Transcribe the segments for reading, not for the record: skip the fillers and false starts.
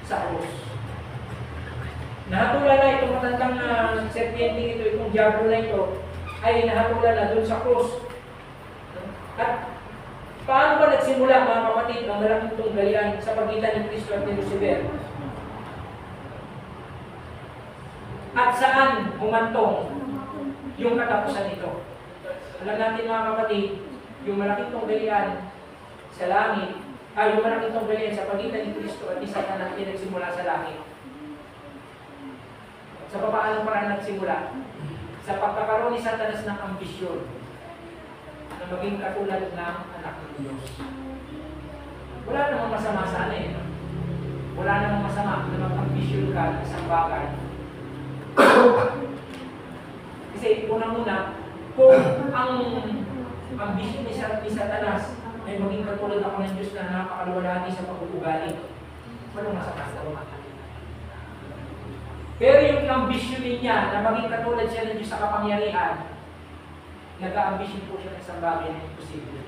sa krus. Nahatulan na itong matandang serpiente ito, itong diablo na ito, ay nahatulan na doon sa krus. At paano ba nagsimula, mga kapatid, ang malaking tunggalian sa pagitan ni Kristo at ni Lucifer? At saan humantong yung katapusan nito? Alam natin, mga kapatid, yung malaking tunggalian sa langit, yung malaking tunggalian sa pagitan ni Kristo at ni Satanas ay nagsimula sa langit. Sa papaanong parang nagsimula? Sa pagkakaroon ni Satanas ng ambisyon na maging katulad ng anak ng Diyos. Wala namang masama sana eh. Wala namang masama na mag-ambisyon ka ng isang bagay. Kasi unang-una, kung ang ambisyon ni Satanas ay maging katulad ako ng Diyos na napakaluwalhati sa pag-uugali, walang masama sa mga. Pero yung ambisyon niya na maging katulad siya ng Diyos sa kapangyarihan, nag-aambisyon po siya ng isang bagay na imposible.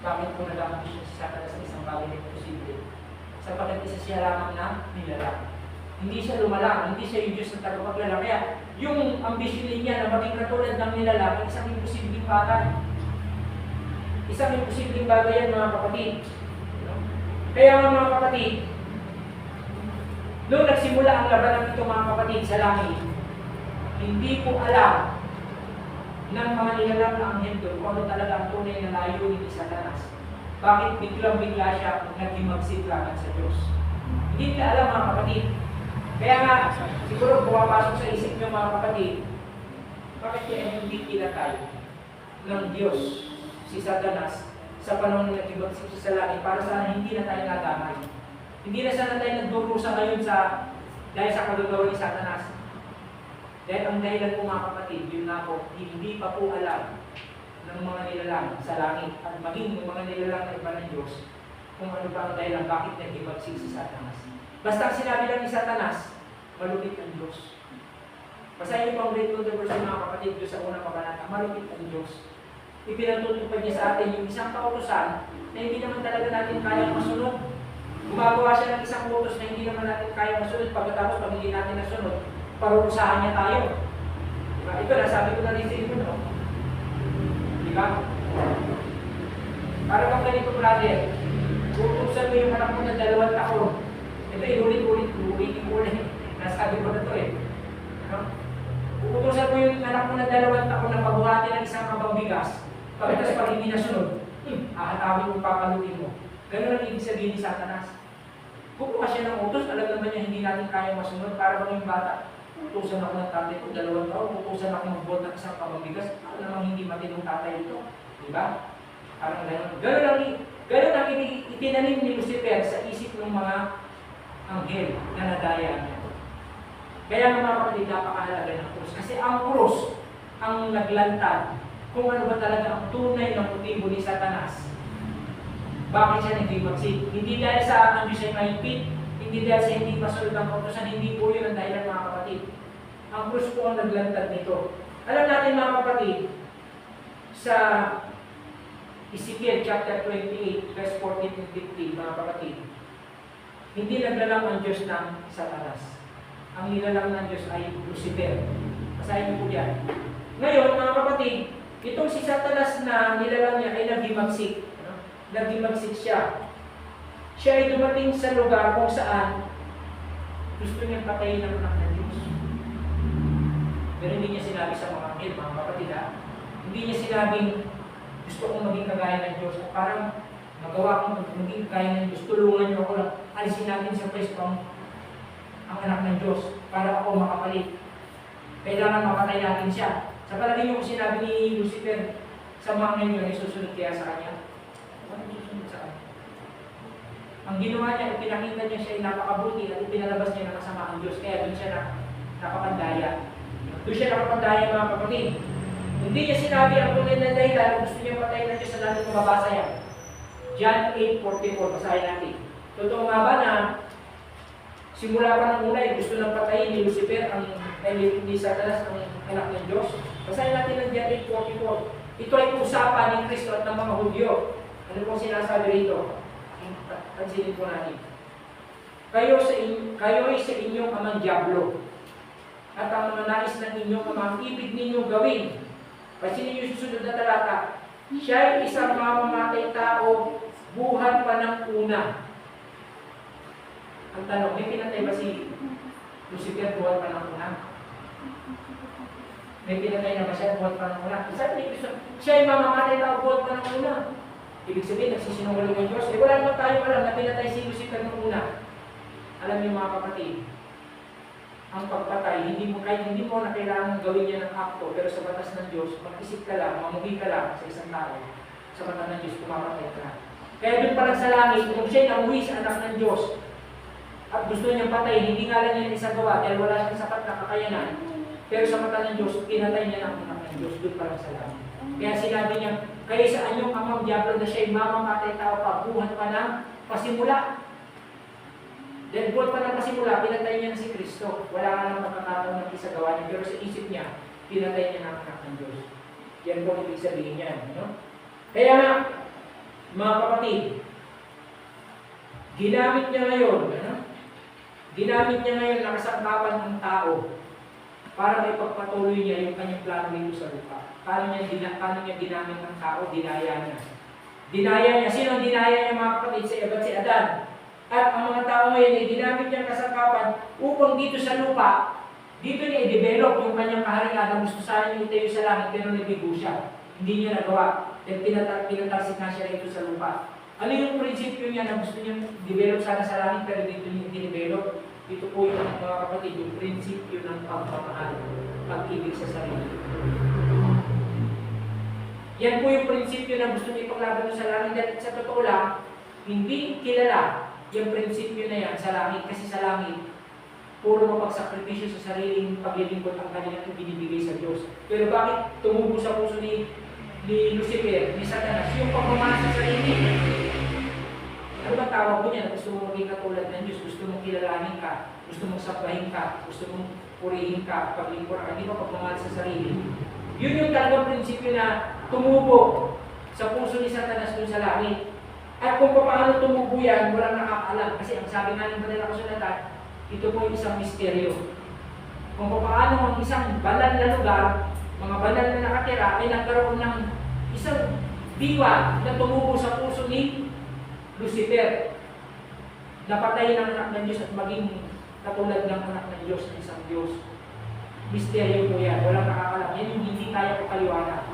Bakit po nag-aambisyon si Satanas sa isang bagay na imposible? Sapagkat isa siya lamang na nilalang. Hindi siya lumalang, hindi siya yung Diyos na tagapaglalang. Kaya yung ambisyon niya na maging katulad ng nilalang, isang imposibleng bagay. Isang imposibleng bagay yan, mga kapatid. Kaya mga kapatid, noong nagsimula ang labanan ito, mga kapatid, sa langit, hindi po alam ng mga nilalang na anghel doon kung ano talaga ang tunay na layunin ni Satanas. Bakit biglang-bigla siya naghimagsik laban sa Diyos? Hindi nila alam, mga kapatid. Kaya nga, siguro pumapasok sa isip niyo, mga kapatid, bakit kaya hindi kinatay ng Diyos si Satanas sa panahon na naghimagsik siya sa langit para sana hindi na tayo nadamay? Hindi na sana tayo nagdurusa ngayon dahil sa kagagawa ni Satanas. Dahil ang dahilan po, mga kapatid, yun na po, hindi pa po alam ng mga nilalang sa langit at maging ng mga nilalang na iba ng Diyos kung ano pa ang dahilan bakit naghimagsik si Satanas. Basta sinabi lang ni Satanas, malupit ang Diyos. Basahin niyo po ang grade 2 verse, mga kapatid, doon sa unang kabanata, malupit ang Diyos. Ipinatutupad niya sa atin yung isang kautusan na hindi naman talaga natin kayang masunod. Gumagawa siya ng isang utos na hindi naman natin kayang masunod, pagkatapos pag hindi natin nasunod, parurusahan niya tayo. Diba? Ito, nasabi ko na rin sa inyo, no? Diba? Para bang ganito, brother, utusan mo yung anak mo ng 2 taon. Ito, inulit-ulit. Nasabi ko na ito eh. No? Utusan mo yung anak mo ng 2 taon na pagbuhati ng isang kabang bigas. Pagkatapos pag hindi nasunod, ahatawin mo, papalutin mo. Ganun ang ibig sabihin ni Satanas. Kung siya ng utos, alam naman niya hindi natin kaya masunod. Para bang yung bata, utusan ako ng tatay ko 2 taon, utusan ako mag-bolt ng isang pamabigas, ako namang hindi matinong tatay ito. Diba? Parang gano'n. Gano'n ang itinanim ni Lucifer sa isip ng mga anghel na nadaya niya. Kaya mga kapatid, napakahalaga ng krus. Kasi ang krus, ang naglantad kung ano ba talaga ang tunay na motibo ni Satanas. Bakit siya naghimagsik? Hindi dahil sa ang Diyos ay mahigpit, hindi dahil sa hindi masunod ang kautusan, hindi po yun ang dahilan, mga kapatid. Ang krus po ang naglantad nito. Alam natin, mga kapatid, sa Ezekiel chapter 28, verse 14 and 15, mga kapatid, hindi naglalang ang Diyos ng Satanas. Ang nilalang ng Diyos ay Lucifer. Basahin niyo po yan. Ngayon, mga kapatid, itong si Satanas na nilalang niya ay naghimagsik. Naghimagsik siya. Siya ay dumating sa lugar kung saan gusto niyang patayin ang anak ng Diyos. Pero hindi niya sinabi sa mga anghel, mga kapatid, hindi niya sinabing gusto kong maging kagaya ng Diyos. O parang magawa kong maging kagaya ng Diyos. Tulungan niyo ako lang. Alisin natin sa pwesto ang anak ng Diyos para ako makapalit. Kailangan mapatay natin siya. Sa palagay niyo kung sinabi ni Lucifer sa mga anghel niyo, susunod kaya sa kanya? Ang ginawa niya, ipinakita niya siya ay napakabuti at ipinalabas niya na kasama ang Diyos. Kaya doon siya nakapandaya. Doon siya nakapandaya, mga kapatid. Hindi niya sinabi ang tunay na dahilan, gusto niya patayin ng Diyos sa natin kung mabasa yan. John 8:44, basahin natin. Totoo nga ba na simula pa ng una, gusto nang patayin ni Lucifer ni Satanas ang anak ng Diyos? Basahin natin ng John 8:44. Ito ay usapan ni Kristo at ng mga Hudyo. Ano pong sinasabi rito? Pansinin po natin. kayo ay sa inyong amang dyablo. At ang mga nais ng inyong amang ibig ninyong gawin. Kasi ninyo susunod na talata, siya ay isang mamamatay tao, buhat pa ng una. Ang tanong, may pinatay ba si Lucifer buhat pa ng una? May pinatay na ba siya buhat pa ng una? Sabi ni Kristo, siya ay mamamatay tao, buhat pa ng una. Ibig sabihin, nagsisinungaling ng Diyos. Wala naman tayo alam na pinatay si Lucifer ng una. Alam niyo mga kapatid, ang pagpatay, kahit hindi mo na kailangan gawin niya ng akto, pero sa batas ng Diyos, mag-isip ka lang, mamuhi ka lang sa isang tao, sa batas ng Diyos, pumapatay ka. Kaya doon pa lang sa langit, kung siya'y namuhi sa anak ng Diyos, at gusto niyang patay, hindi nga lang niya isagawa dahil wala siyang sapat na kakayanan, pero sa mata ng Diyos, pinatay niya ng anak ng Diyos, doon pa lang sa langit. Kaya sinabi niya, kayo sa anyong amang diablo na siya'y mamamatay tao pa, buhat pa ng pasimula. Then buwan pa ng pasimula, pinatay niya na si Kristo. Wala nga nang makakataon ng isagawa niya, pero sa isip niya, pinatay niya ng anak ng Diyos. Yan po ang ibig sabihin niya. No? Kaya nga, mga kapatid, ginamit niya ngayon, na kasangkapan ng tao para may pagpatuloy niya yung kanyang plano dito sa lupa. Paano niya ginamit ng tao? Dinaya niya. Dinaya niya. Sino ang dinaya niya mga kapatid? Si Eva at si Adan. At ang mga tao ngayon ay ginamit niyang kasangkapan upang dito sa lupa, dito niya i-develop yung kanyang kaharian na gusto sana niya itayo sa langit pero nabigo siya. Hindi niya nagawa. Then pinatalsik na siya rito sa lupa. Ano yung prinsipyo niya na gusto niyang develop sana sa langit pero dito niya i-develop? Ito po yung mga kapatid, yung prinsipyo ng pagmamahal, pag-ibig sa sarili. Yan po yung prinsipyo na gusto niya ipaglaban sa langit. At sa totoo lang, hindi kilala yung prinsipyo na yan sa langit, kasi sa langit, puro mapagsakripisyo sa sariling paglilingkod ang kanilang ibinibigay sa Diyos. Pero bakit tumubo sa puso ni Lucifer, ni Satanas, yung pagmamahal sa sarili? Ano ba tawag mo niya? Gusto mo maging katulad ng Diyos, gusto mong kilalanin ka, gusto mong sabahin ka, gusto mong purihin ka, paglingkod ka, hindi ba pagmamahal sa sarili? Yun yung talagang prinsipyo na tumubo sa puso ni Satanas dun sa langit. At kung paano tumubo yan, walang nakakaalam. Kasi ang sabi nga ng banal na kasulatan, ito po yung isang misteryo. Kung paano ang isang banal na lugar, mga banal na nakatira, ay nagkaroon ng isang diwa na tumubo sa puso ni Lucifer. Napatay ng anak ng Diyos at maging katulad ng anak ng Diyos, ng isang Diyos. Misteryo po yan. Walang nakakaalam. Yan yung hindi kaya ko paliwanag.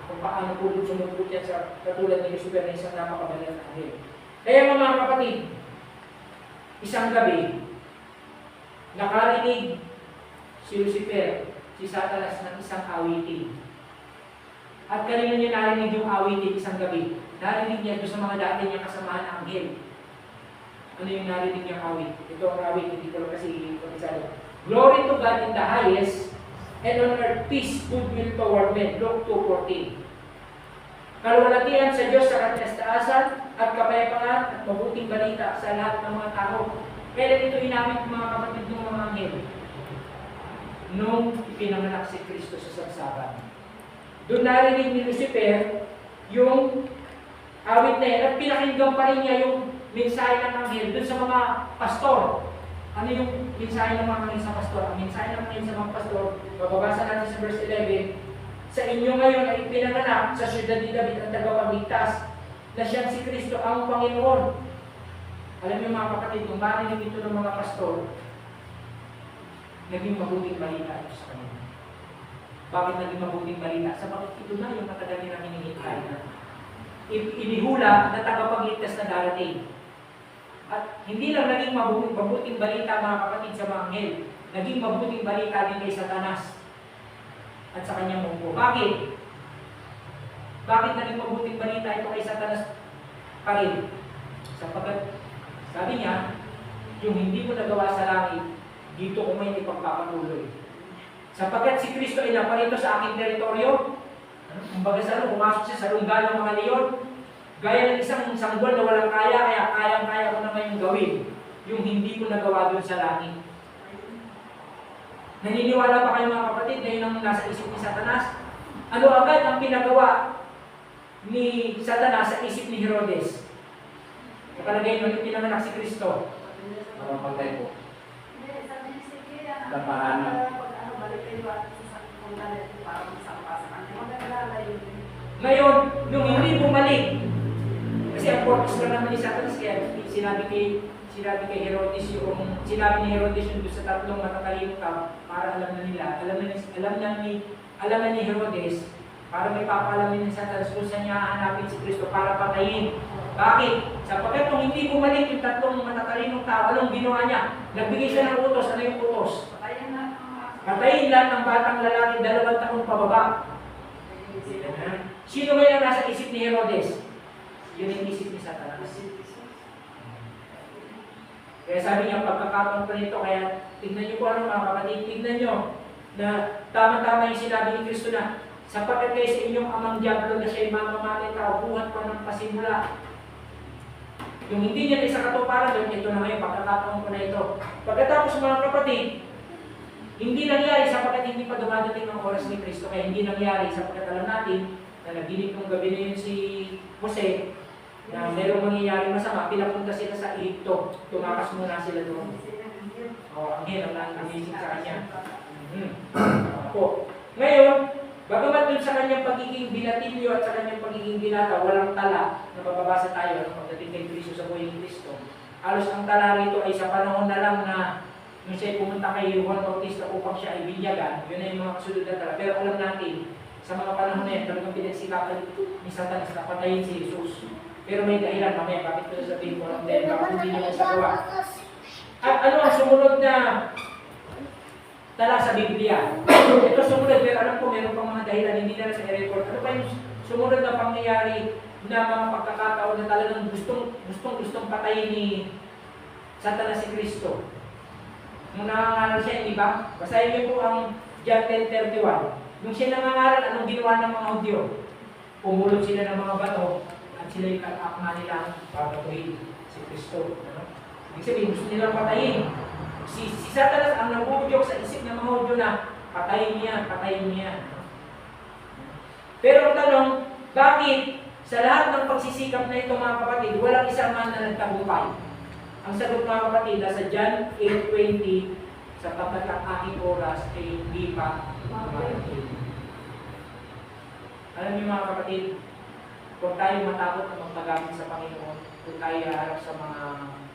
Kung paano po sumubot yan sa katulad ni Lucifer na isang napakabanal na anghel. Kaya mga kapatid, isang gabi, nakarinig si Lucifer, si Satanas ng isang awitin. At kanina niya narinig yung awitin isang gabi. Narinig niya ito sa mga dati niyang kasamahan ng anghel. Ano yung narinig niyang awit? Ito ang awit, hindi ko kasi ipagkasalo. Glory to God in the highest, and on earth peace, goodwill toward men. Luke 2:14. Kaluwalhatian sa Diyos sa kataas-taasan at kapayapaan at mabuting balita sa lahat ng mga tao. Kailan ito inamit mga kapatid ng mga anghel? Nung ipinanganak si Kristo sa sagsakan. Doon narinig ni Lucifer yung awit na yan at pinakinggan pa rin niya yung mensahe ng anghel doon sa mga pastor. Ano yung mensahe ng mga anghel sa pastor? Ang mensahe ng anghel sa mga pastor, mababasa natin sa verse 11, sa inyo ngayon ay pinanganak sa siyudad ni David ang tagapagligtas na siyang si Kristo ang Panginoon. Alam niyo mga kapatid, kung bakit ito ng mga pastor, naging mabuting balita ito sa kanila. Bakit naging mabuting balita? Sabagat ito na yung matagal nilang hinihintay na inihula na tagapagligtas na darating. At hindi lang naging mabuting balita mga kapatid sa mga anghel, naging mabuting balita din kay Satanas at sa kanyang mungko. Bakit? Bakit naging mabuting balita ito kay Satanas pa rin? Sapagkat sabi niya, yung hindi mo nagawa sa langit, dito ko may ipagpapatuloy. Sapagkat si Kristo ay naparito sa aking teritoryo, kumbaga sa pumasok siya sa lungga ng mga leon, gaya ng isang sanggol na walang kaya, kaya kayang-kaya ko naman yung gawin, yung hindi ko nagawa doon sa langit. Naniniwala pa kayo mga kapatid na yun ang nasa isip ni Satanas? Ano agad ang pinagawa ni Satanas sa isip ni Herodes? Nakalagay mo yung pinanganak si Kristo. Mapapatay po. Hindi, sabi niya, sige, Tapahanan. balik kayo at kung galit para masama sa kanya. Magandala yun. Ngayon, nung hindi bumalik, kasi ang purpose lang naman ni Satanas, kaya sinabi kay Herodes yung, sinabi ni Herodes yung doon sa tatlong matatalinong tao, para alam na nila, alam na ni Herodes, para may papalamin ni Satanas kung saan niya hahanapin si Kristo para patayin. Bakit? Sapagkat kung hindi bumalik yung tatlong matatalinong tao, anong ginawa niya? Nagbigay siya ng utos. Ano yung utos? Patayin na ang mga Patayin lahat ng batang lalaki 2 taong pababa. Sino ba yung nasa isip ni Herodes? Yun yung isip ni Satanas. Kaya sabi niya, pagkakataon pa nito, kaya tignan niyo po ano mga kapatid, tignan niyo na tama-tama yung sinabi ni Kristo na sapagkat kayo sa inyong amang diablo na siya'y mamamatay tao, buhat pa ng pasimula. Yung hindi niya isa katuparan doon, ito na ngayon, pagkakataon ko na ito. Pagkatapos mga kapatid, hindi nangyari sapagkat hindi pa dumadating ang oras ni Kristo, kaya hindi nangyari sapagkat alam natin na naginip nung gabi na yun si Jose, na merong mangyayari masama, pinapunta sila sa Egypto. Tumakas muna sila doon. Ang hirap na amazing sa kanya. Ako. Ngayon, bagamat dun sa kanyang pagiging binatilyo at sa kanyang pagiging binata, walang tala na mababasa tayo pagdating kay Kristo sa buhay ni Kristo. Halos ang tala rito ay sa panahon na lang na nung siya'y pumunta kay Juan Bautista upang siya ay binyagan, yun ay mga kasunod na tala. Pero alam natin, sa mga panahon na yan, talagang pinagsikapan ni Satanas na patayin si Jesus. Pero may dahilan, mamaya, bakit ko sabihin ko lang din, bakit hindi nila sa gawa. At ano ang sumunod na tala sa Biblia? Ito sumunod, pero alam ko, meron pang mga dahilan, hindi na sa i-record. Ano pa yung sumunod na pangyayari na mga pagkakataon na talagang gustong patayin ni Satanas si Kristo? Nung nangangaral siya, hindi ba? Basahin niyo po ang John 10:31. Nung siya nangangaral, anong ginawa ng mga Hudyo? Pumulot sila ng mga bato at sila yung akma nilang papatuhin si Kristo. Ano? Ibig sabihin, gusto nilang patayin. Si Satanas ang nabubudyok sa isip ng mga Hudyo na patayin niya, patayin niya. Pero ang tanong, bakit sa lahat ng pagsisikap na ito mga kapatid, walang isang man na nagtagumpay? Ang sagot mga kapatid, sa John 8:20, sapagkat ang aking oras ay hindi pa dumarating. Alam niyo mga kapatid, kung tayo matakot na magpagamit sa Panginoon, kung tayo harap sa mga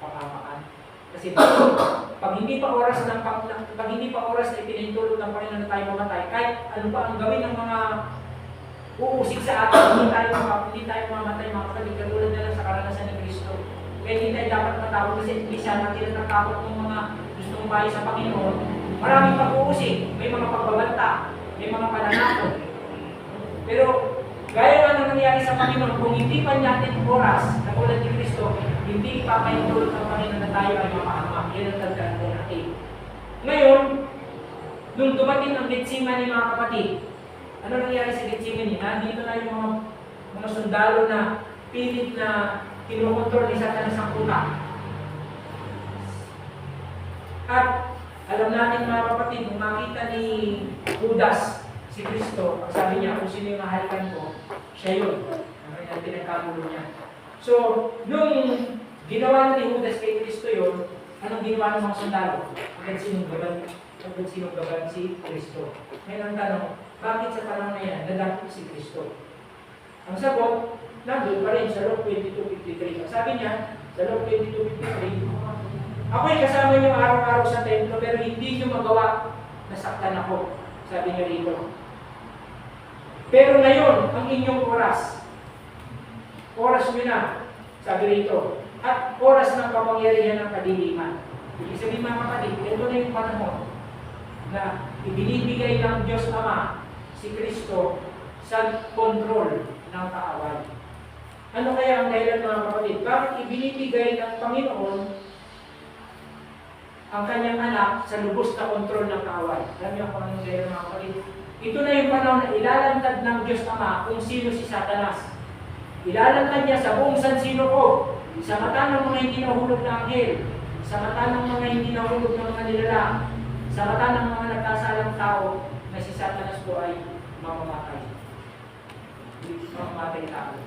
pamamaan. Kasi pag hindi pa oras na ipinahintulot ng Panginoon na tayo mamatay, kahit ano pa ang gawin ng mga uusig sa atin, hindi tayo mamatay mga kapatid, katulad na lang sa karanasan ni Kristo. Kaya hindi tayo dapat matakot kasi isa natin natatakot ng mga gustong bahay sa Panginoon. Maraming pag-uusig, may mga pagbabanta, may mga pananakot. Pero gaya nga nang nangyari sa Panginoon, kung hindi pa natin oras na tulad ni Kristo, hindi ipapahintulot ng Panginoon na tayo ay mapahamak. Yan ang tandaan po natin. Ngayon, nung dumating ang Getsemani mga kapatid, ano nangyari sa Getsemani? Nandito na yung mga sundalo na pilit na kinukontrol ni Satanas ang utak. At alam natin mga kapatid, kung makita ni Judas si Kristo, ang sabi niya, kung sino yung mahalikan ko, siya yun. Ang pinagkagulo niya. So, nung ginawa ni Judas kay Kristo yun, anong ginawa ng mga sundalo? Agad sinong gaban si Kristo. Ngayon ang tanong, bakit sa panahon na yan, nadakot si Kristo? Ang sagot, nandun pa rin sa Luke 22:53. Ang sabi niya, sa Luke 22:53, ako'y kasama niyo araw-araw sa templo, pero hindi niyo magawa na saktan ako. Sabi niya rito. Pero ngayon, ang inyong oras niyo na, sabi rito, at oras ng kapangyarihan ng kadiliman. Ibig sabihin mga kapatid, ito na yung panahon na ibinibigay ng Diyos Ama si Kristo sa kontrol ng kaaway. Ano kaya ang dahilan mga kapatid? Bakit ibinibigay ng Panginoon ang kanyang anak sa lubos na kontrol ng kaaway? Alam niyo kung anong dahilan mga kapatid? Ito na yung panahon na ilalantad ng Diyos Ama kung sino si Satanas. Ilalantad niya sa buong sansino ko, sa mata ng mga hindi nahulog na anghel, sa mata ng mga hindi nahulog na mga nilalang, sa mata ng mga nagkasalang tao na si Satanas po ay mamamatay. Mamamatay tao.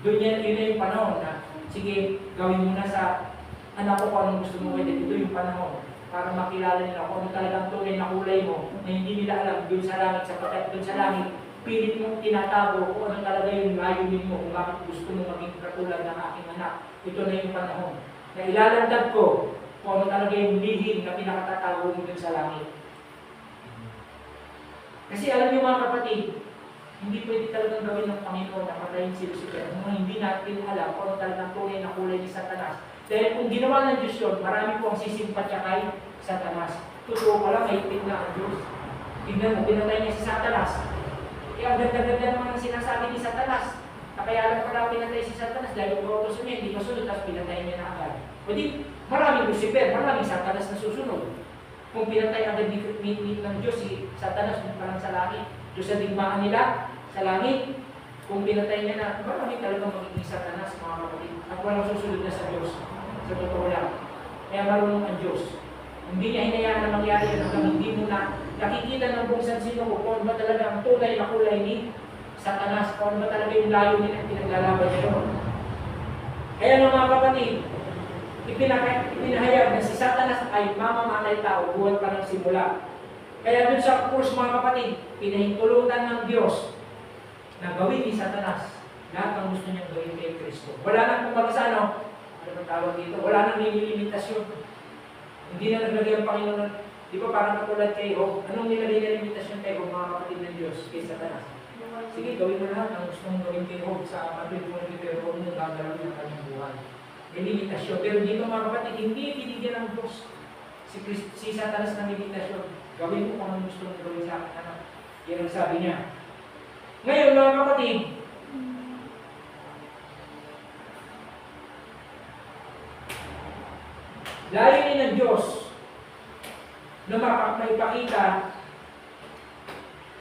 Doon yun yung panahon na, sige, gawin mo na sa anak ko, kung anong gusto mo gawin, ito yung panahon para makilala nila kung ano talagang tunay na kulay mo na hindi nila alam doon sa langit, sapagkat doon sa langit, pilit mong tinatago kung ano talaga yung layunin mo, kung bakit gusto mo maging katulad ng aking anak. Ito na yung panahon na ilalandag ko kung ano talaga yung lihim na pinakatatago mo doon sa langit. Kasi alam niyo mga kapatid, hindi pwede talagang gawin ng Panginoon na patayin si Lucifer kung hindi natin alam kung ano talagang tunay na kulay ni Satanas. Dahil kung ginawa ng Diyos yun, marami po ang sisimpatya kay Satanas. Totoo pala, may itin na ang Diyos. Tingnan mo, pinatay niya si Satanas. Ang ganda-ganda naman ang sinasabi ni Satanas. Kaya lang pala pinatay si Satanas dahil utos niya, hindi kasunod, tapos pinatay niya na agad. O di, maraming Lucifer, maraming Satanas na susunod. Kung pinatay agad ng Diyos si Satanas, kung parang sa langit, Diyos sa digmaan nila, sa langit, kung pinatay niya na, marami talagang magiging Satanas, mga kapatid. At walang susunod na sa Diyos. Sa totoo lang. Kaya marunong ang Diyos. Hindi niya hinayaan na mangyari yan hanggang hindi mo na nakikita ng buong sansino ko kung ano ba talaga ang tunay na kulay ni Satanas, kung ano ba talaga yung layo niya ang pinaglalaban niya yun. Kaya ng mga kapatid, ipinahayag na si Satanas ay mamamatay tao buwan pa ng simula. Kaya dun sa course mga kapatid, pinahintulutan ng Diyos na gawin ni Satanas lahat ang gusto niyang gawin kay Kristo. Wala nang kumbaga sa ano bang tawag dito? Wala nang limitasyon. Hindi na naglagay ang Panginoon. Di ba parang katulad kay Job? Anong nilagay na limitasyon kay Job, mga kapatid ng Diyos, kay Satanas? Sige, gawin mo lahat ang gusto mong gawin kay Job sa matulungan ni pero huwag mo gagawin ang kanyang buhay. May limitasyon. Pero dito mga kapatid, hindi binigyan ng Diyos si Satanas ng limitasyon. Gawin mo kung anong gusto mong gawin sa akin, anak. Yan ang sabi niya. Ngayon mga kapatid, layunin ng Diyos na maipakita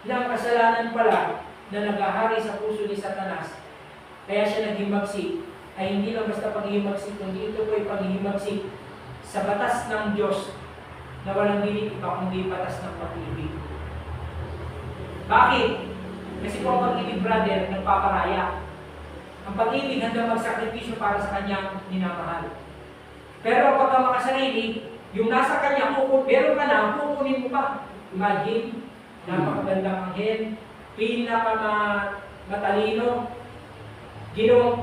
na ang kasalanan pala na naghahari sa puso ni Satanas, kaya siya naghimagsik, ay hindi lang basta paghihimagsik, kundi ito po ay paghihimagsik sa batas ng Diyos na walang dinig iba kundi batas ng pag-ibig. Bakit? Kasi po ang pag-ibig, brother, nagpaparaya. Ang pag-ibig hanggang magsakripisyo para sa kanyang minamahal. Pero pagka makasarili, yung nasa kanya, meron ka na, kukunin mo pa. Imagine, napakagandang anghel, pinakamatalino,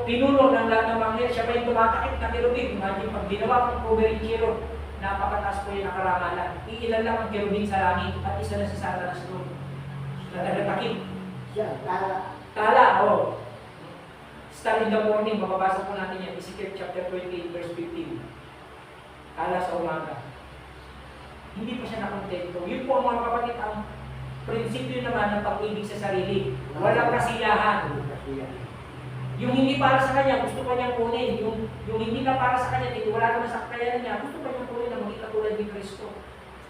pinuno ng lahat ng anghel, siya pa yung tumatakip na kerubin. Imagine, pag ginawa kong covering cherub, napakataas po yung nakarangalan. Iilan lang ang kerubin sa langit at isa na si Satanas doon. Natagatakip. Tala, oo. Star in the morning, mababasa po natin yan, Ezekiel chapter 28, verse 15. Tala sa umaga. Hindi pa siya nakontento. Yun po ang mga kapatid, ang prinsipyo naman ng pag-ibig sa sarili. Walang kasiyahan. Yung hindi para sa kanya, gusto pa niyang kunin. Yung hindi na para sa kanya, wala naman sa kakayanan niya, gusto pa niyang kunin na maging katulad ni Kristo.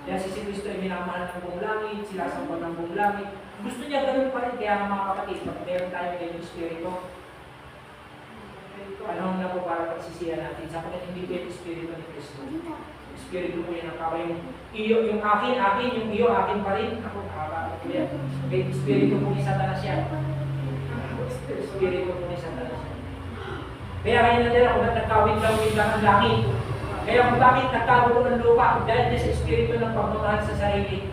Dahil si Kristo ay minamahal ng buong langit, sila sa ng buong langit. Gusto niya ganun pa rin, kaya mga kapatid, pag meron tayo ngayong Espiritu, panahon na po para pagsisiya natin, sapagkat hindi po yung Espiritu ni Kristo. Espiritu po yan ang kaway yung akin, yung iyo, akin pa rin. Ako, nakakaalat ko yan. May Espiritu po ni Satanas yan. Espiritu po ni Satanas yan. Kaya kayo na nila kung nagkawin-lawin lang ang langit. Kaya kung bakit nagkagulo ng lupa, dahil sa Espiritu ng pagmamahal sa sarili,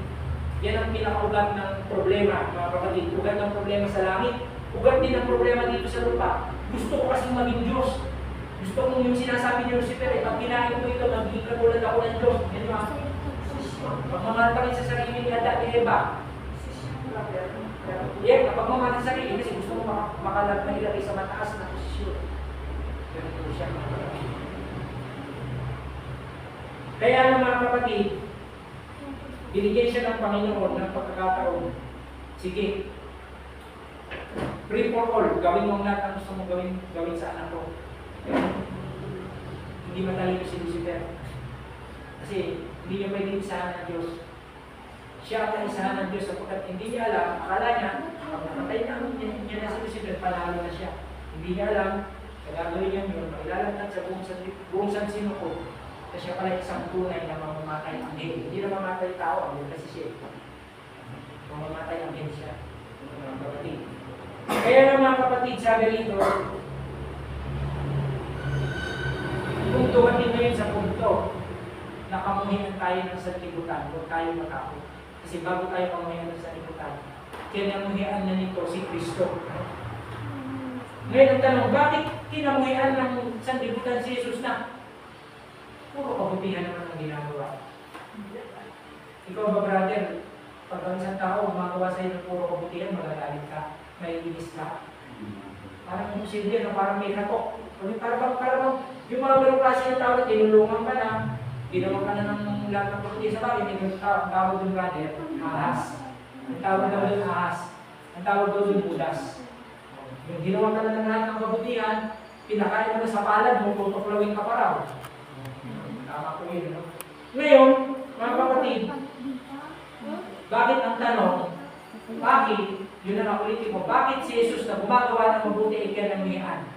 yan ang pinakaugat ng problema, mga kapatid. Ugat ng problema sa langit, ugat din ang problema dito sa lupa. Gusto ko kasing maging Diyos. Gusto kong yung sinasabi ni Lucifer, pag kinain ko ito, magiging katulad ako ng Diyos. Yan ba? Pagmamahal pa rin sa sarili ni Ada ni Eva. Yan, pagmamahal sa sarili, kasi gusto mo makalagay sa mataas na posisyon. Ganito po siya. Kaya ng mga kapatid, binigyan siya ng Panginoon ng pagkakataon. Sige, free for all, gawin mo lahat ang gusto mong gawin sa anak ko. Hindi matalino si Lucifer. Kasi hindi niya pwede isahan ng Diyos. Siya ang isahan ng Diyos sapagkat hindi niya alam, akala niya, pag napatay na niya na si Lucifer, panalo na siya. Hindi niya alam, sa gagawin niya yun, mailalagnan sa buong sansino ko, na siya pala isang tunay na mamamatay ang anghel. Hindi na mamamatay tao, ang kasi siya. Mamamatay ang anghel siya. Mga kapatid. Kaya ng mga kapatid, sabi rito, kung dumating ngayon sa punto ito, nakamuhian tayo ng sanlibutan, huwag tayo matakot. Kasi bago tayo kamuhian ng sanlibutan, kinamuhian na nito si Kristo. Ngayon ang tanong, bakit kinamuhian ng sanlibutan si Jesus na puro kabutihan naman ang ginagawa? Ikaw ba, brother, pag ang isang tao gumagawa sa'yo ng puro kabutihan, magagalit ka, may inis ka. Parang imposible na parang may katok. Parang yung mga ganong klase ng tao na tinulungan ka na, ginawa ka na ng lahat ng kabutihan sa bagay, yung tawag doon, brother, ahas. Ang tawag daw doon ahas. Ang tawag daw doon budas. Yung ginawa ka na ng lahat ng kabutihan, pinakain mo na sa palad mo, tutuklawin ka pa raw. Tama po yun, no? Ngayon, mga kapatid, bakit ang tanong, bakit, yun na nakulitin mo, bakit si Jesus na gumagawa ng mabuti ay kinamuhian?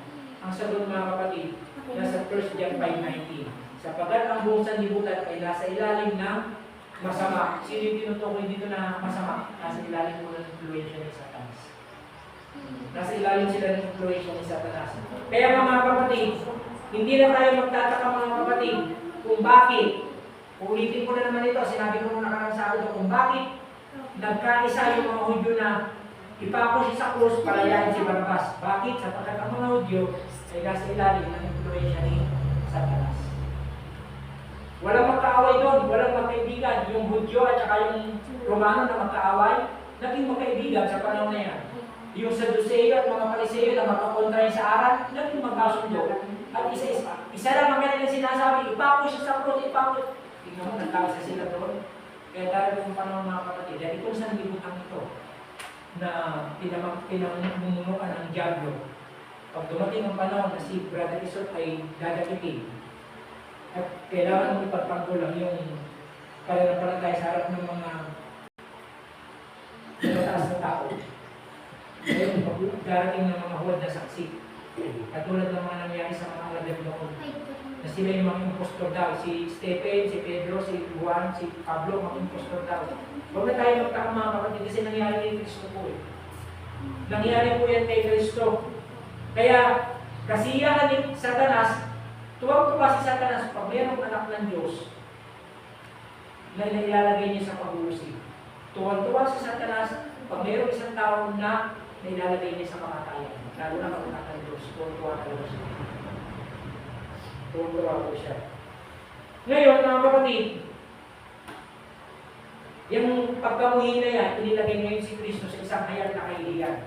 Ang sagot mga kapatid, nasa 1 John 5:19. Sapagkat ang buong sanlibutan ay nasa ilalim ng masama. Sino yung tinutukoy dito na masama? Nasa ilalim mo ng influensya ni Satanas. Nasa ilalim sila ng influensya ni Satanas. Kaya mga kapatid, hindi na tayo magtataka mga kapatid kung bakit. Ulitin ko na naman ito, sinabi ko nung nakarang sa akin kung bakit nagkaisa yung mga Hudyo na ipako siya sa krus, palayain si Barrabas. Bakit? Sapagkat ang mga Hudyo ay nasa ilalim ng influensya ni Satanas. Walang magkaaway doon, walang magkaibigan. Yung Hudyo at saka yung Romano na magkaaway, naging magkaibigan sa panahon na yan. Yung Sadduceo at mga Pariseo na magkakontra sa aral, naging magkasundo. At isa lang ang kanilang sinasabi, ipako siya sa krus, ipako. Tingnan mo, nagkasa sila doon. Kaya dahil yung panahon mga kapatid, dahil itong sanlibutan ito na pinamumunuan ng Diablo, pag dumating ang panahon na si Brother Isot ay dadakitin, at kailangan mong ipagtanggol lang yung pananampalataya sa harap ng mga mataas na tao. Ngayon, pag darating ng mga huwad na saksi, katulad ng mga nangyari sa mga alagad noon, na sila yung mga impostor daw, si Stephen, si Pedro, si Juan, si Pablo, mga impostor daw. Huwag na tayo magtaka mga kapatid kasi nangyari kay Kristo po eh. Nangyari po yan kay Kristo. Kaya, kasiyahan ni Satanas, tuwag-tuwa si Satanas pag mayroong anak ng Diyos na ilalagay niya sa pag-uusig. Tuwag-tuwa si Satanas pag mayroong isang tao na ilalagay niya sa kamatayan. Lalo na pag anak ng Diyos, tuwag-tuwa talaga siya. Tuwag-tuwa po siya. Ngayon, mga kapatid, yung pagkamuhi na yan, inilagay ngayon si Kristo sa isang hayag na kahihiyan.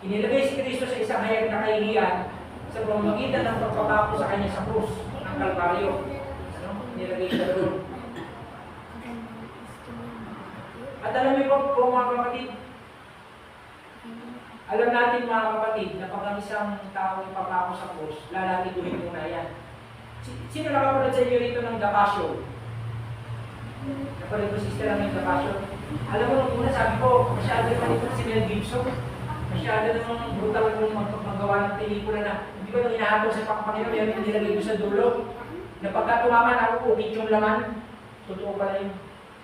Inilagay si Kristo sa isang hayag na kahihiyan sa pamamagitan ng pagpapako sa kanya sa krus ng Kalbaryo. Ano? Inilagay siya doon. At alam niyo po mga kapatid, alam natin mga kapatid na pag ang isang tao ipapako sa krus, lalatituhin muna yan. Sino nakapanood sa inyo rito ng The Passion? Napanood ko sister ang The Passion. Alam mo nung una sabi ko, masyado naman ito si Mel Gibson. Masyado namang brutal kung magawa ng pelikula na hindi ba nung inahatong sa Panginoon, yan nilagay ko sa dulo. Na pagka tumaman ako, ukit yung laman. Totoo pala yun.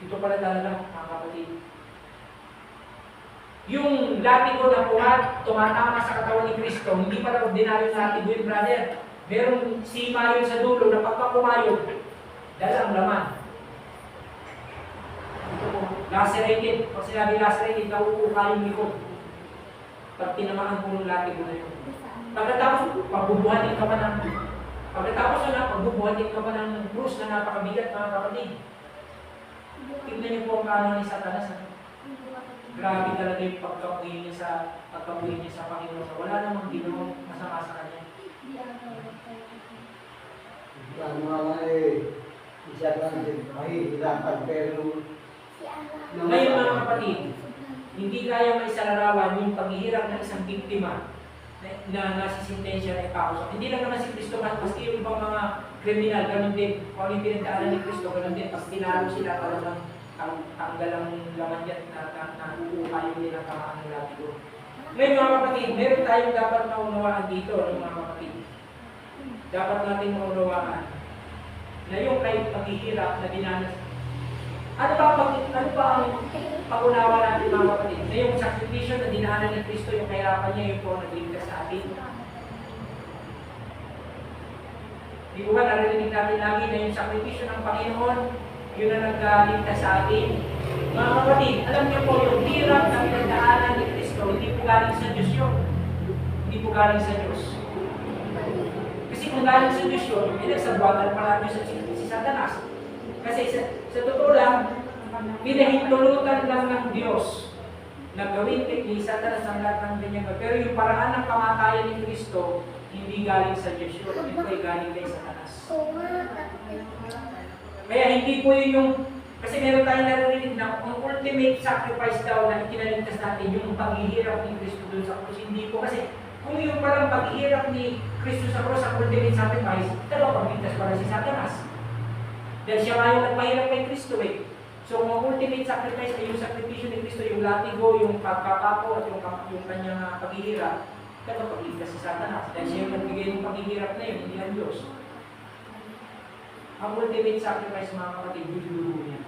Ito pala talaga mga kapatid. Yung latigo na tumatama sa katawan ni Kristo, hindi pala ordinaryo na latigo yun, brother. Merong sima yun sa dulo na pagka pumayog, dala ang laman. Ito po, lacerated. Pag sinabi lacerated, nauuka yung likod. Pag tinamaan po ng latigo na yun. Pagkatapos, pagbubuhatin ka pa ng pagbubuhatin ka pa ng krus na napakabigat, mga kapatid. Tignan niyo po ang kaano ni Satanas. Grabe talaga yung pagkamuhin niya sa Panginoon. Wala namang ginawang masama sa kanya. Ngayon mga kapatid, hindi kaya maisalarawan yung paghihirap ng isang biktima na nasisintensya na ipako. Hindi lang naman si Kristo, maski yung ibang mga kriminal, ganun din. Kung ano yung pinagdaanan ni Kristo, ganun din. Pag tinalo sila, talagang tanggal ang laman yan na uukayo nila kamaan ng latigo. Ngayon mga kapatid, meron tayong dapat maunawaan dito, mga kapatid. Dapat natin maunawaan na yung kahit paghihirap na dinanas. Ano ba ang pag-unawa natin mga kapatid? Na yung sakripisyo na dinaanan ni Kristo, yung kahirapan niya, yung po nagligtas sa atin. Di ba narinig natin lagi na yung sakripisyo ng Panginoon, yun ang nagligtas sa atin. Mga kapatid, alam niyo po, yung hirap na pinagdaanan ni Kristo, hindi po galing sa Diyos yun. Hindi po galing sa Diyos. Kasi kung galing sa Diyos yun, pinagsabuatan pa natin si Satanas. Kasi sa totoo lang, pinahintulutan lang ng Diyos na gawin ni Satanas ang lahat ng ganyan. Pero yung paraan ng kamatayan ni Kristo, hindi galing sa Diyos yun. Ito ay galing kay Satanas. Kaya hindi po yun yung, kasi meron tayong naririnig na ang ultimate sacrifice daw na ikinaligtas natin, yung paghihirap ni Kristo doon sa krus. Hindi po kasi, kung yung parang paghihirap ni Kristo sa krus, ang ultimate sacrifice, talagang pagligtas para si Satanas. Dahil siya nga yung nagpahirap kay Kristo eh. So kung ang ultimate sacrifice ay yung sakripisyo ni Kristo, yung latigo, yung pagkakapo at yung kanyang paghihirap, talagang pagligtas si Satanas. Dahil siya yung nagbigay ng paghihirap na yun, hindi ang Diyos. Ang ultimate sacrifice, mga kapatid, yung dugo niya.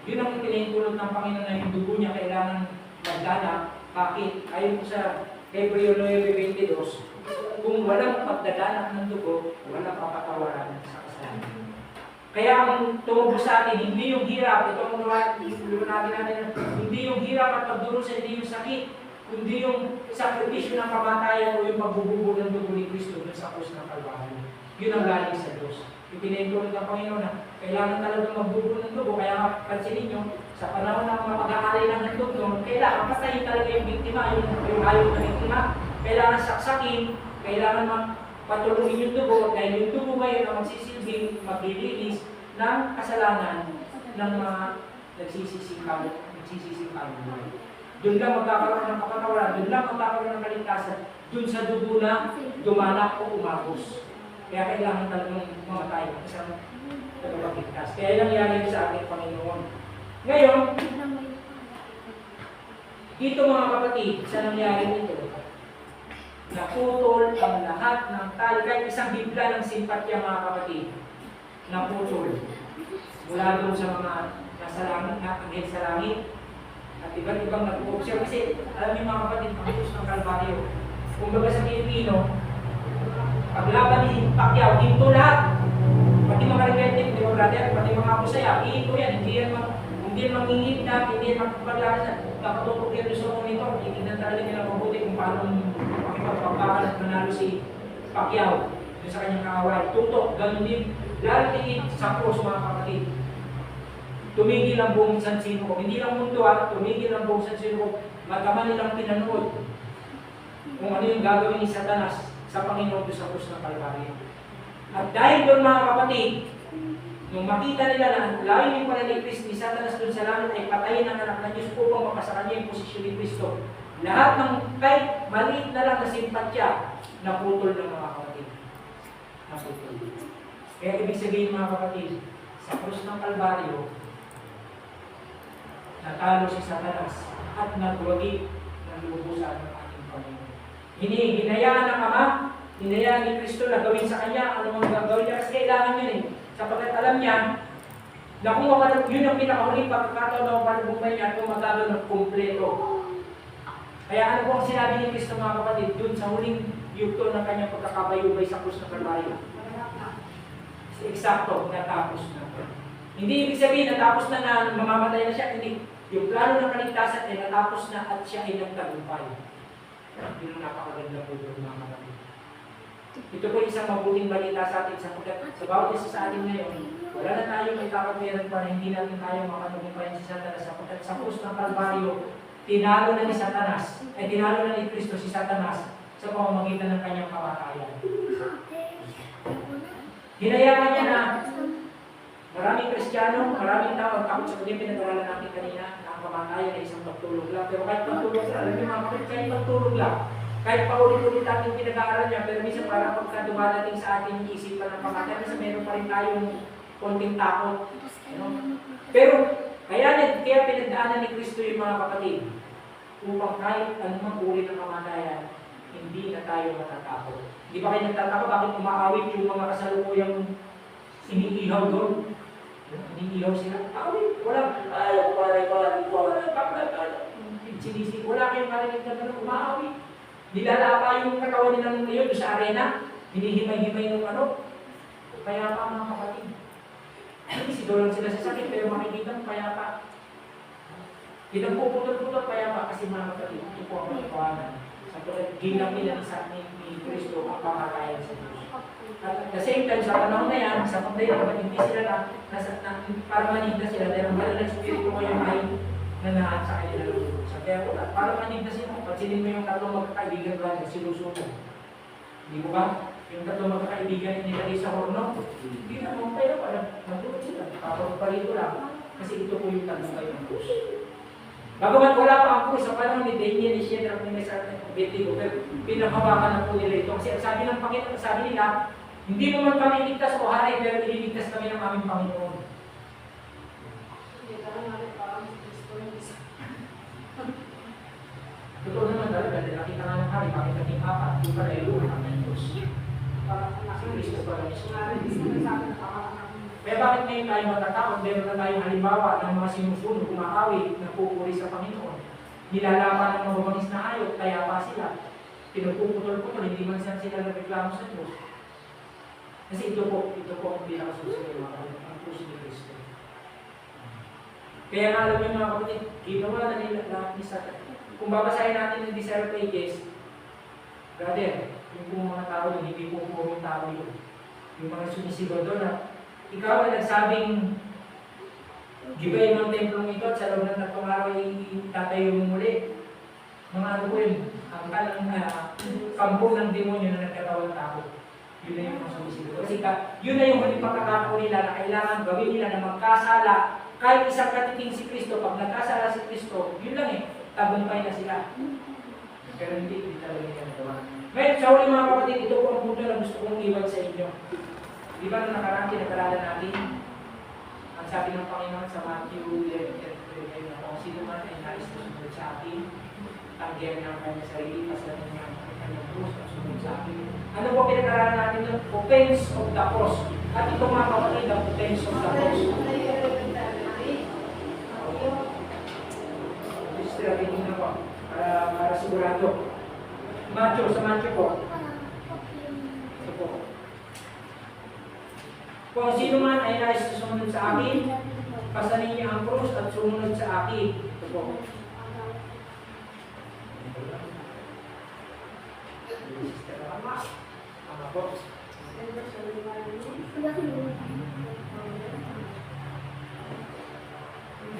Yun ang pinahintulot ng Panginoon na yung dugo niya kailangan magdana. Bakit? Ayon po sa Hebreo 9:22, kung walang pagdadaanan ng dugo, walang papatawaran sa kasalanan. Kaya ang tumubo sa atin, hindi yung hirap, ito ang natin, hindi yung hirap at pagdurusa, hindi yung sakit, kundi yung sakripisyo ng kamatayan o yung pagbububo ng dugo ni Kristo dun sa krus ng Kalbaryo. Yun ang galing sa Diyos. Ipinahintulot ng Panginoon na kailangan talagang magbubo ng dugo. Kaya nga, pansinin nyo, sa panahon ng mga pag-aalay ng handog nyo, kailangan patayin talaga yung biktima, yung ayaw na biktima. Kailangan saksakin, kailangan patulungin yung dugo, dahil yung dugo ngayon ang magsisilbing, maglilinis ng kasalanan ng mga nagsisisipan. Doon lang magkakaroon ng kapatawaran, doon lang magkakaroon ng kaligtasan, doon sa dugo na dumanak o umagos. Kaya kailangan talagang mamatay ng isang tagapagligtas. Kaya nangyari sa ating Panginoon. Ngayon, dito mga kapatid, sa nangyari nito, naputol ang lahat ng tali, kahit isang bibla ng simpatya mga kapatid, naputol. Mula doon sa mga nasa langit, anghel sa langit, at iba't ibang nag-uobserve. Kasi alam niyo mga kapatid, ang krus ng Kalbaryo, kung baga sa Pilipino, paglaban ni Pacquiao, hinto lahat. Pati mga regenting, di ba brother, pati mga kusaya, hinto yan, hindi yan mangingit na, hindi yan magpaglasan. Nakatutok yan doon sa monitor, titignan talaga nila mabuti kung paano makipagpagpakan at manalo si Pacquiao doon sa kanyang kaaway. Tutok, ganun din. Lalo tingin sa krus mga kapatid. Tumigil ang buong San Sino ko. Hindi lang mundo tumigil ang buong San Sino ko. Magkama nilang pinanood kung ano yung gagawin ni Satanas sa Panginoon doon sa krus ng Kalbaryo. At dahil doon mga kapatid, nung makita nila na layunin pala ni Kristo, ni Satanas doon sa langit ay patayin ang anak ng Diyos upang mapasa kanya yung posisyon ni Kristo. Lahat ng kahit maliit na lang na simpatya, naputol ng mga kapatid. Naputol. Kaya ibig sabihin mga kapatid, sa krus ng Kalbaryo, natalo si Satanas at nagwagi ng lubusan ng ating Panginoon. Hinayaan ng Ama, hinayaan ni Kristo na gawin sa Kanya ano mang gagawin niya kasi kailangan yun eh. Sapagkat alam niya na kung yun ang pinakahuling pagkakataon ng panubuhay niya at kung magkakaroon ng kumpleto. Kaya ano po ang sinabi ni Kristo mga kapatid dun sa huling yugto ng kanyang pagkakabayubay sa krus ng Kalbaryo? Eksakto, natapos na. Hindi ibig sabihin natapos na mamamatay na siya, hindi. Yung plano ng kaligtasan ay natapos na at siya ay nagtagumpay. Yun ang napakaganda po doon mga kapatid. Ito po isang mabuting balita sa atin sa bawat isa sa atin ngayon. Wala na tayong may kakapiran pa na hindi natin tayo makatagumpayan si Satanas sapagkat sa krus ng Kalbaryo, tinalo na ni Satanas, ay tinalo na ni Kristo si Satanas sa pamamagitan ng kanyang kamatayan. Hinayaan niya na maraming Kristiyano, maraming tao, takot sa kanya pinag-aralan natin kanina na ang kamatayan ay isang pagtulog lang. Pero kahit pagtulog lang, alam niyo mga kapatid, kahit pagtulog lang, kahit paulit-ulit natin pinag-aaral niya, pero minsan parang pagka dumadating sa ating isipan ng kamatayan, minsan meron pa rin tayong konting takot. Pero kaya pinagdaanan ni Kristo yung mga kapatid, upang kahit anumang uri ng kamatayan, hindi na tayo matatakot. Di ba kayo nagtataka bakit umaawit yung mga kasalukuyang iniihaw doon? Iniihaw sila. Awit, wala kayong marinig na gano'n, umaawit. Nilalapa yung katawan nila ng leon sa arena, hinihimay-himay ng Payapa mga kapatid. Sigaw lang sila sa sakit, pero makikita mo payapa. Pinagpuputol-putol payapa kasi mga kapatid, ito po ang pagkawanan. Sa ginang nila sa ni Kristo ang pamatayan sa Diyos. At the same time, sa panahon na yan, sa panday na hindi sila para manigda sila dahil ang banal na Espiritu mo yung ay nanahan sa kanila ng Diyos. Kaya para manigda sila, pansinin mo yung tatlong magkakaibigan ba na sinusunog. Hindi mo ba? Yung tatlong magkakaibigan yung nilagay sa horno, hindi na mong tayo para magulot sila. Papagpalito lang. Kasi ito po yung tatlong kayo ng Diyos. Bagamat wala pa ang krus sa panahon ni Daniel, ni Shadrach, ni Meshach, ni Abednego, pero pinakawakan na po nila ito. Kasi ang sabi ng Panginoon, sabi nila, hindi mo man kami iligtas o hari, pero ililigtas kami ng aming Panginoon. Totoo naman talaga, dahil nakita nga ng hari, bakit naging apat, yung pala yung luha ng Diyos. Si Kristo pala mismo. Kaya bakit ngayon tayo matatakot? Meron na tayong halimbawa ng mga sinusunog, kumakawit, nagpupuri sa Panginoon. Nilalaban ng mababangis na hayop, kaya pa sila. Pinagpuputol-putol, hindi man sila nagreklamo sa Diyos. Kasi ito po ang pinakasusunod mga kapatid, ang puso ni Kristo. Kaya nga alam niyo mga kapatid, ginawa na nila lahat ni Satan. Kung babasahin natin yung 10 pages, brother, yung mga tao yun, hindi po yung tao yun. Yung mga sumisigaw doon na, ikaw na nagsabing gibayin ng templong ito at sa loob ng 3 araw ay tatayo mo muli. Mga ano po yun, ang kampo ng demonyo na nagkatawang tao. Yun na yung mga sumisigaw. Kasi yun na yung huling pagkakataon nila na kailangan gawin nila na magkasala. Kahit isang katiting si Kristo, pag nagkasala si Kristo, yun lang tagumpay na sila. Pero hindi talaga nila nagawa. Ngayon, sa huli mga kapatid, ito po ang punto na gusto kong iwan sa inyo. Di ba nung nakaraan pinag-aralan natin, ang sabi ng Panginoon sa Matthew 11:33 na kung sino man ay nais na sumunod sa akin, tanggihan niya ang kanyang sarili, pasanin niya ang kanyang krus at sumunod sa akin. Ano po pinag-aralan natin doon? Offense of the cross. At ito mga kapatid, ang offense of the cross. Strategy na po, para sigurado. Sa Matthew po. Ito po. Kung sino man ay nais na sumunod sa akin, pasanin niya ang krus at sumunod sa akin. Ito po. Tama po.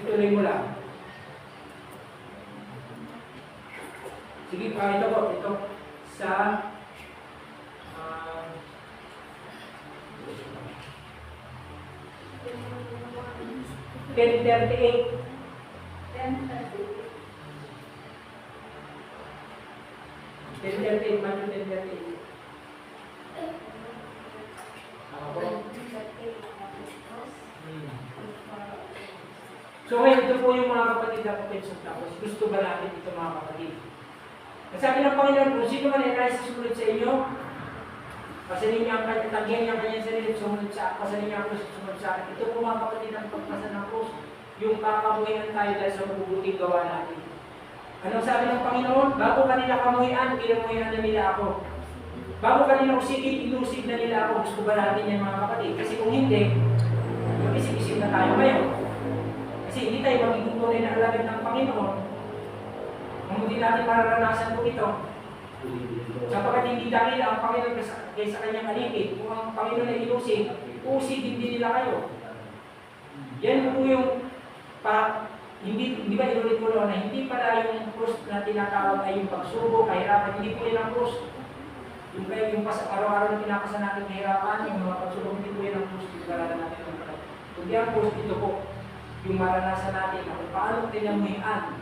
Ituloy mo lang. Sige, ito po. Ito sa 10:38. 10:38, Matthew 10:38. Tama po. So ngayon, ito po yung mga kapatid na potential tapos. Gusto ba natin ito mga kapatid? Sabi ng Panginoon, kung sino man ay nais sumunod sa inyo, pasanin niya ang tagyan niya ang kanyang sarili at sumunod sa pasanin niya ang krus at sumunod sa akin. Ito po mga kapatid ang pagpasan ng krus, yung kakamuhian tayo dahil sa mabubuting gawa natin. Anong sabi ng Panginoon? Bago kanila kamuhian, kinamuhian na nila ako. Bago kanila usigin, inusig na nila ako. Gusto ba natin yan mga kapatid? Kasi kung hindi, mag-isip-isip na tayo ngayon. Kasi hindi tayo magiging tunay na alagad ng Panginoon kung hindi natin mararanasan po ito. Sapagkat hindi dahil ang Panginoon kaysa kanyang alipid. Kung ang Panginoon ay inusig, usigin din nila kayo. Yan po yung hindi ba inulit ko na hindi pala yung krus na tinatawag ay yung pagsubok, kahirapan, hindi po yun ang krus. Yung araw-araw na pinakasan natin kahirapan, yung mga pagsubok, hindi po yun ang krus, pinagaralan natin ng pala. Kundi ang krus, ito po, yung maranasan natin, kung paano tinamuhian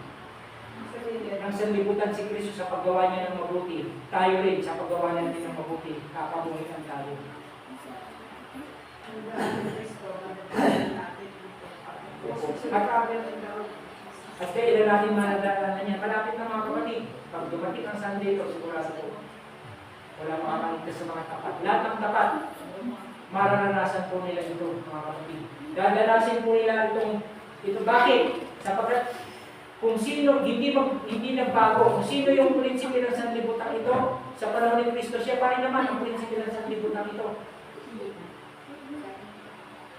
ang sanlibutan si Kristo sa paggawa niya ng mabuti. Tayo rin sa paggawa niya ng mabuti, kakamuhian tayo. At kailan natin manadaanan niya. Malapit na mga kapatid. Pag dumating ang Sunday ito, sigurado po. Wala makakaligtas sa mga tapat. Lahat ng tapat, mararanasan po nila ito, mga kapatid. Dadalasin po nila ito. Bakit? Sapagkat kung sino, hindi nagbago, kung sino yung prinsipe ng sanlibutan ito, sa panahon ni Kristo, siya pa rin naman ang prinsipe ng sanlibutan ito.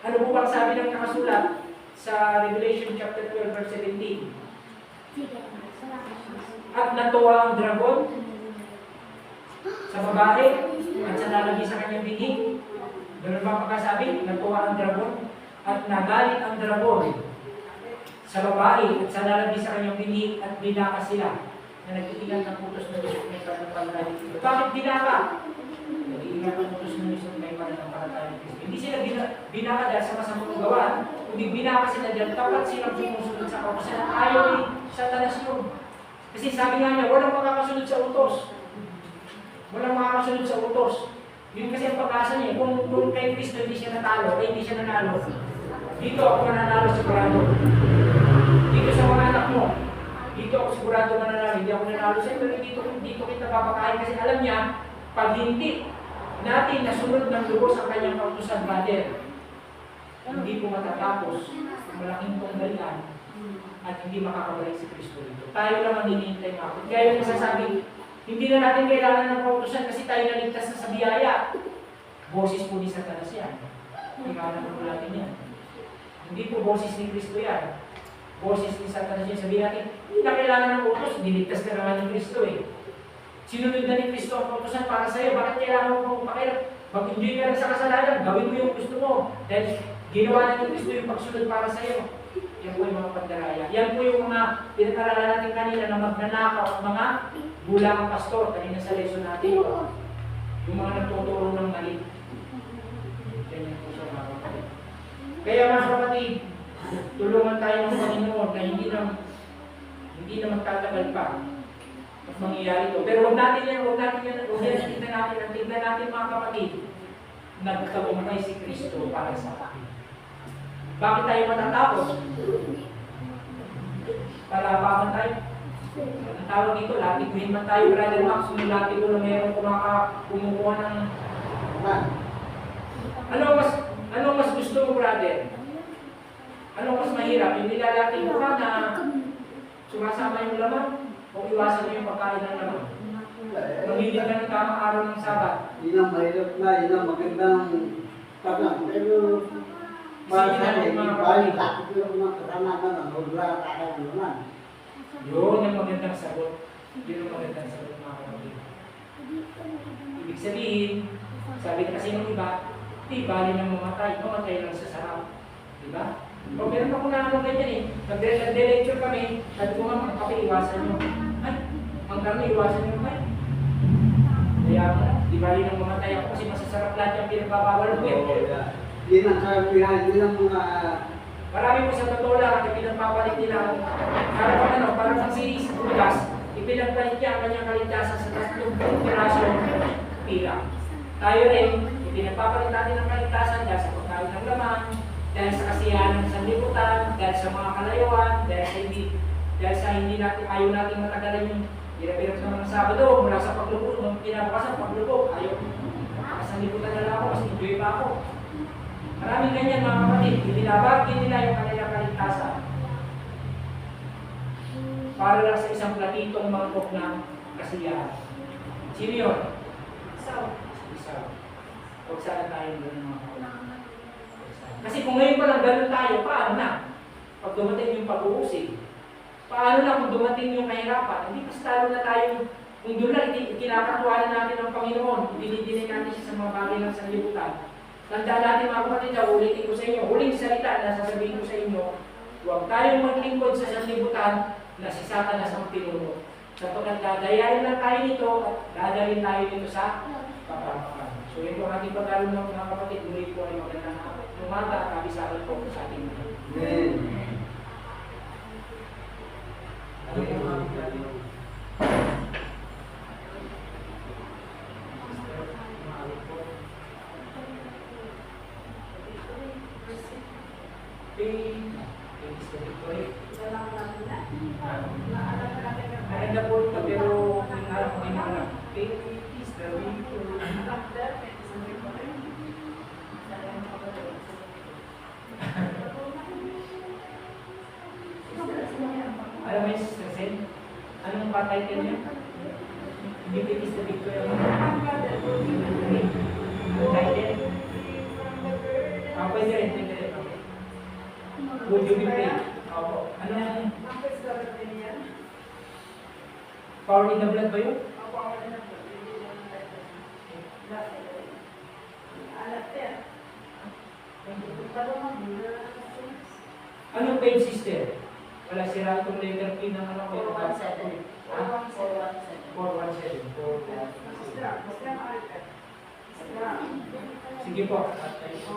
Ano po bang sabi ng nakasulat sa Revelation chapter 12 verse 17? At natuwa ang dragon sa babae at sa lalaki sa kanyang binhi. Ganun ba pagkasabi? Natuwa ang dragon at nagalit ang dragon sa babae at sa lalaki sa kanyang binhi at binaka sila na nagtitigan ng putos ng Diyos may pananampalataya ni Kristo. Bakit binaka? Nagtitigan ng putos ng Diyos may pananampalataya ni Kristo. Hindi sila binaka dahil sa masamang gawa, kundi binaka sila dahil tapat silang sumusunod sa kautosan. Ayaw ni Satanas yun. Kasi sabi nga niya, walang makakasunod sa utos. Walang makakasunod sa utos. Yun kasi ang pag-asa niya. Kung kay Kristo hindi siya natalo, kaya hindi siya nanalo. Dito ako mananalo sigurado. Dito sa mga anak mo, dito ako sigurado mananalo. Hindi ako nanalo sa iyo, pero dito kita papakain. Kasi alam niya, pag hindi natin nasunod ng lubos ang kanyang kautusan, brother, hindi po matatapos ang malaking panggalian at hindi makakabalik si Kristo dito. Tayo lang ang hinihintay mga kapatid. Kaya yung nasasabi, hindi na natin kailangan ng kautusan kasi tayo naligtas na sa biyaya. Boses po ni Satanas yan. Kailangan po natin yan. Hindi po boses ni Kristo yan. Boses ni Satanas yan. Sabihin natin, hindi na kailangan ng utos. Niligtas ka naman ni Kristo eh. Sinunod na ni Kristo ang kautusan para sa iyo. Bakit kailangan mo pakailan? Mag-enjoy ka lang sa kasalanan. Gawin mo yung gusto mo. Dahil ginawa na ni Kristo yung pagsunod para sa iyo. Yan po yung mga pandaraya. Yan po yung mga pinag-aralan natin kanina na magnanakaw ang mga bulang pastor. Kanina sa lesson natin. Yung mga nagtuturo ng mali. Ganyan po siya mga kapatid. Kaya mga kapatid, tulungan tayo ng Panginoon na hindi na magtatagal pa at mangyayari ito. Pero huwag natin tignan natin mga kapatid, nagtagumpay si Kristo para sa atin. Bakit tayo matatapos? Palapakan tayo. Ang tawag dito, latiguhin man tayo, Brother Max, yung latigo na meron kumukuha ng... Ano mas gusto mo, brother? Ano mas mahirap? Yung nilalatigo ka na sumasama yung laman o iwasan mo yung pagkain ng laman? Mamili ka ng tamang araw ng Sabat. Yun ang mahirap na, yun ang magandang paglang. Pero, para sa akin, bahay sa akin yung mga kasananan ng hudra tayo naman. Yun ang magandang sagot. Yun ang magandang sagot mga kapatid. Ibig sabihin, sabi kasi ng iba, di bali ng mamatay lang sa sarap. Diba? O meron ako na ano ganyan eh. Nag-lecture kami, sabi ko nga mga kape, iwasan nyo. Ay, ang karne, iwasan nyo kayo. Kaya di bali ng mamatay ako kasi masasarap lahat yung pinagbabawal ko eh. Yun ang karapihan, yun ang mga... Marami po sa totoo lang, ipinagpapalit nila. Para pang si Judas, ipinagpalit niya ang kanyang kaligtasan sa 3 piraso pila. Tayo rin, ipinagpapalit natin ang kaligtasan dahil sa pagkain ng laman, dahil sa kasiyahan ng sanlibutan, dahil sa mga kalayuan, dahil sa hindi natin, ayaw natin matagalan yung hirap-hirap naman ng Sabado, mula sa paglubog, nung kinabukasan, paglubog, ayaw. Sanlibutan na lang ako, mas enjoy pa ako. Maraming ganyan mga kapatid, binabagin nila yung kanilang kaligtasan para lang sa isang platitong mangkok ng kasiyahan. Sino yun? Isaw. Huwag sana tayo doon mga kapatid. Kasi kung ngayon pa lang ganun tayo, paano na? Pag dumating yung pag-uusig, paano na kung dumating yung kahirapan? Hindi mas talo na tayo, kung doon lang kinakatuwanan natin ng Panginoon, dinidinay natin siya sa mga bagay ng sanlibutan. Tandaan natin mga kapatid, ulitin ko sa inyo, huling salita na sasabihin ko sa inyo, huwag tayong maglingkod sa sanlibutan na si Satanas ang pinuno. Sapagkat dadayain lang tayo nito at dadalhin tayo nito sa kapamakan. So ito ang ating pag-aaral ng mga kapatid, muli po ay magandang umaga at kabisahan po sa ating mga. Maganda po ito, pero yung harap ko yung alam. Is the way to... Alam mo yung Sister Sen? Anong pa-title niya? Beauty is the victory of the title? Pwede rin. Sandali, okay. Would you be free? Opo. Ano yan? Mampis ka ba din yan? Power in the blood ba yun? Ako ako na po. Alat yan. Anong pain sister? Wala sira itong letter P ng ano ko. 417. 417. 417. Basta maalit. Sige po. At tayo po.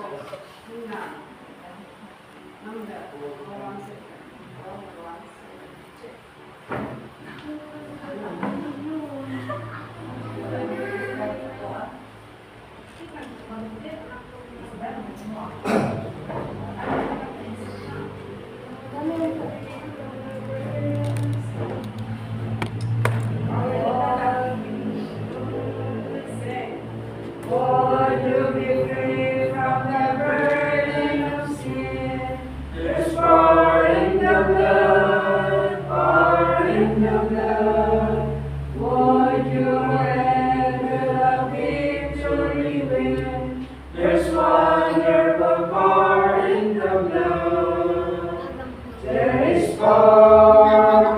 Lord, you be free from the burden of sin. There's power in the blood, power in the blood. Lord, you enter the victory win. There's wonderful power in the blood. There is power,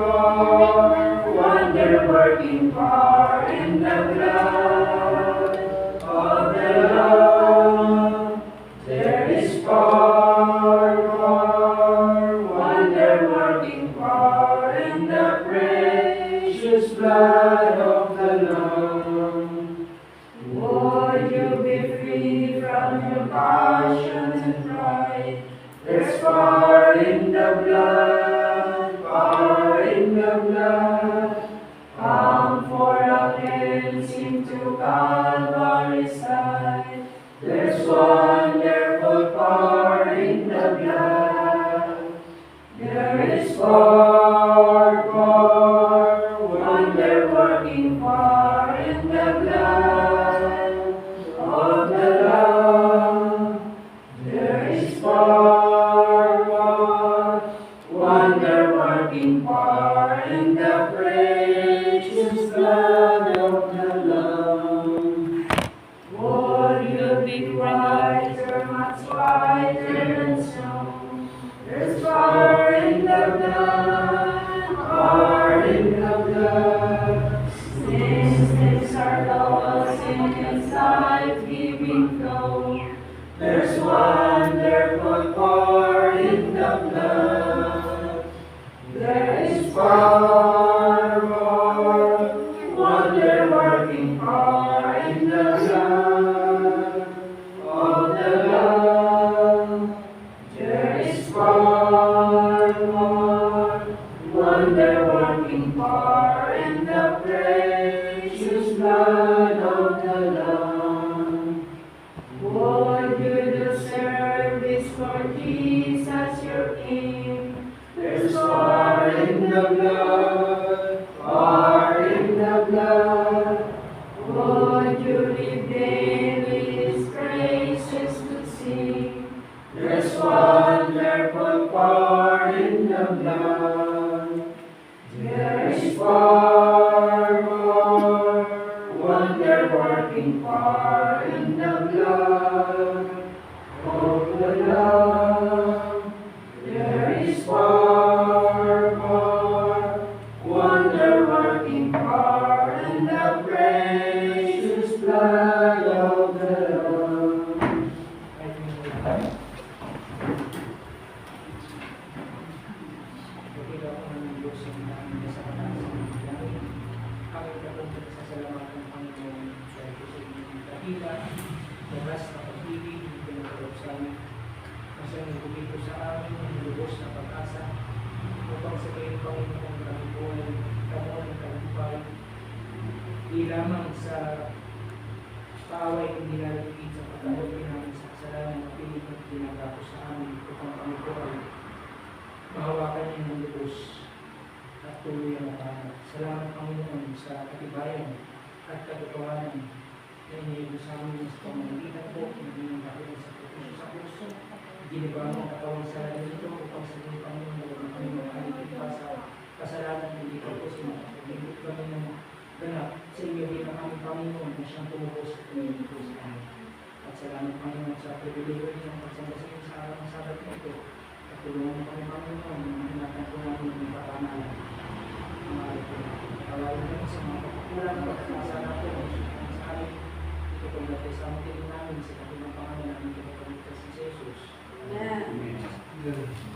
wonder-working power in the blood of the Lamb. There is power, wonder-working power in the precious blood of the Lamb. Would you be free from your passions and pride? There's power in the blood, power in the blood. Come for a cleansing to Calvary's side. There's wonderful power in the blood. There is power, wonder-working power in the blood of the Lamb. There is power, wonder-working power in the precious blood of the Lamb. Would you be whiter, much whiter than snow? There's power in the blood, power in the blood. Sins are lost in its life-giving flow. There's wonderful power in the blood. There is power, wonder-working power in the blood of the Lamb. There is power, wonder-working power in the precious blood of the Lamb. Would you do service for Jesus your King? There's power in the blood, power in the blood. Would you live daily His praises to sing? There's wonderful power in the blood. There is power, wonder-working power in the blood of the Lamb. There is power, wonder-working power in the precious blood of the Lamb. Oras na pag-ibig, pinagkaloob sa amin. Kasi nagbigay ko sa amin ang lubos na pag-asa upang sa kayo Panginoon kami buhay, kamuon ng tagumpay. Di lamang sa paaway kong nilalagay sa pagkakot namin sa kasalanan na pilit at ginagawa sa amin upang kami buhay. Mahawakan niyo ng lubos at tuloy ang makahanap. Salamat Panginoon sa katibayan at katotohanan na iniibo sa amin sa pamamagitan po ng inyong kakilan sa puso sa puso. Giniba mo ang katawan sa lalim nito upang sa inyong Panginoon na kami makaligid pa sa kasalanan ng hindi ko po sinapagpagibot kami ng ganap sa iyo din ang aming Panginoon na siyang tumubos at tumibig po sa amin. At salamat Panginoon sa pribileyo niyong pagsandasin sa araw ng Sabat na ito. At tulungan mo kami Panginoon, hinatan po namin yung kapamanan. Mga ito, kawalan namin sa mga kapakulang na pagkakasa natin. Sa amin, ito pong natin sa amin namin sa kanilang pangalan namin kapag si Jesus. Amen. Amen.